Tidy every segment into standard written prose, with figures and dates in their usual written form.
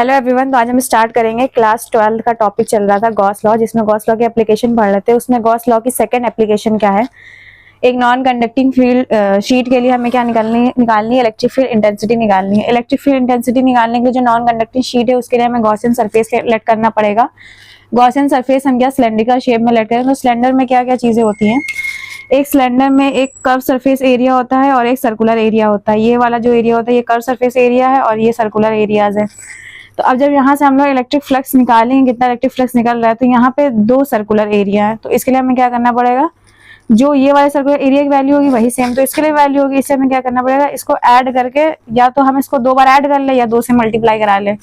Hello everyone. तो आज हम स्टार्ट करेंगे क्लास 12 का टॉपिक चल रहा था गॉस लॉ, जिसमें गॉस लॉ की एप्लीकेशन पढ़ रहे थे। उसमें गॉस लॉ की सेकंड एप्लीकेशन क्या है, एक नॉन कंडक्टिंग फील्ड शीट के लिए हमें क्या निकालनी है इलेक्ट्रिक फील्ड इंटेंसिटी निकालनी है। इलेक्ट्रिक फील्ड इंटेंसिटी निकालने के लिए जो नॉन कंडक्टिंग शीट है उसके लिए हमें गॉसियन सरफेस लेट करना पड़ेगा। गॉसियन सरफेस हम क्या सिलेंड्रिकल शेप में लेट करें। तो सिलेंडर में क्या क्या चीजें होती हैं, एक सिलेंडर में एक कर्व सरफेस एरिया होता है और एक सर्कुलर एरिया होता है। ये वाला जो एरिया होता है ये कर्व सरफेस एरिया है और ये सर्कुलर एरियाज है। तो अब जब यहाँ से हम लोग इलेक्ट्रिक फ्लक्स निकालेंगे, कितना इलेक्ट्रिक फ्लक्स निकल रहा है, तो यहाँ पे दो सर्कुलर एरिया है। तो इसके लिए हमें क्या करना पड़ेगा, जो ये वाले सर्कुलर एरिया की वैल्यू होगी वही सेम तो इसके लिए वैल्यू होगी। इससे हमें क्या करना पड़ेगा, इसको ऐड करके या तो हम इसको दो बार ऐड कर ले या दो से मल्टीप्लाई करा ले।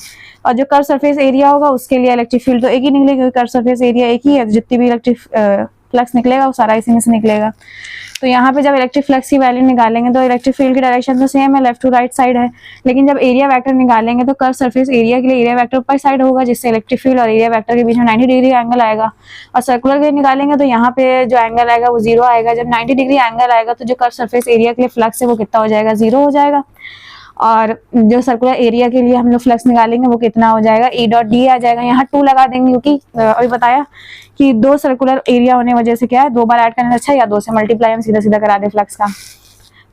और जो कर्व सरफेस एरिया होगा उसके लिए इलेक्ट्रिक फील्ड तो एक ही निकलेगी क्योंकि कर्व सरफेस एरिया एक ही है। जितनी भी इलेक्ट्रिक फ्लक्स निकलेगा वो सारा इसी में से निकलेगा। तो यहाँ पे जब इलेक्ट्रिक फ्लक्स की वैल्यू निकालेंगे तो इलेक्ट्रिक फील्ड की डायरेक्शन तो सेम है, लेफ्ट टू राइट साइड है। लेकिन जब एरिया वेक्टर निकालेंगे तो कर्व सरफेस एरिया के लिए एरिया वेक्टर ऊपर साइड होगा, जिससे इलेक्ट्रिक फील्ड और एरिया वेक्टर के बीच में 90 डिग्री एंगल आएगा। और सर्कुलर के निकालेंगे तो यहाँ पे जो एंगल आएगा वो 0 आएगा। जब 90 डिग्री एंगल आएगा तो जो कर्व सरफेस एरिया के लिए फ्लक्स है वो कितना हो जाएगा, 0 हो जाएगा। और जो सर्कुलर एरिया के लिए हम लोग फ्लक्स निकालेंगे वो कितना हो जाएगा, ई डॉट डी आ जाएगा। यहाँ 2 लगा देंगे क्योंकि अभी बताया कि दो सर्कुलर एरिया होने वजह से क्या है, दो बार ऐड करने से अच्छा या दो से मल्टीप्लाई हम सीधा सीधा करा दे फ्लक्स का।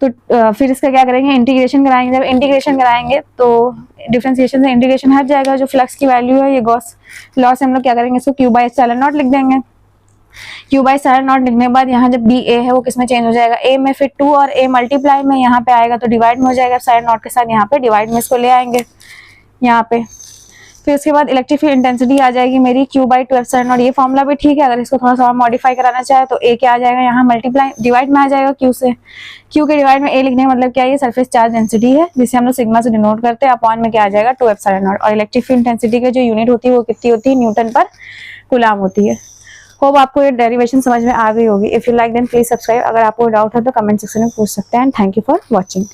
तो फिर इसका क्या करेंगे, इंटीग्रेशन कराएंगे। जब इंटीग्रेशन कराएंगे तो डिफरेंशिएशन से इंटीग्रेशन हट जाएगा। जो फ्लक्स की वैल्यू है ये गॉस लॉ से हम लोग क्या करेंगे, इसको क्यू बाई एप्सिलॉन नॉट लिख देंगे। क्यू बाई एप्सिलॉन नॉट लिखने के बाद यहाँ जब बी ए है वो किसमें चेंज हो जाएगा, ए में। फिर 2 और ए मल्टीप्लाई में यहाँ पे आएगा तो डिवाइड में हो जाएगा। एप्सिलॉन नॉट के साथ यहाँ पे डिवाइड में इसको ले आएंगे यहाँ पे। फिर उसके बाद इलेक्ट्रिक फील्ड इंटेंसिटी आ जाएगी मेरी क्यू बाई 2 एप्सिलॉन नॉट। ये फॉर्मूला भी ठीक है, अगर इसको थोड़ा सा और मॉडिफाई कराना चाहे तो ए क्या आ जाएगा, यहाँ मल्टीप्लाई डिवाइड में आ जाएगा क्यू से। क्यू के डिवाइड में ए लिखने का मतलब क्या है, ये सरफेस चार्ज डेंसिटी है जिसे हम लोग सिग्मा से डिनोट करते हैं। अपॉन में क्या आ जाएगा, 2 एप्सिलॉन नॉट। और इलेक्ट्रिक फील्ड इंटेंसिटी की जो यूनिट होती है वो कितनी होती है, न्यूटन पर कूलाम होती है। होप आपको ये डेरिवेशन समझ में आ गई होगी। If you like then please subscribe. अगर आपको डाउट है तो कमेंट सेक्शन में पूछ सकते हैं। Thank you for watching.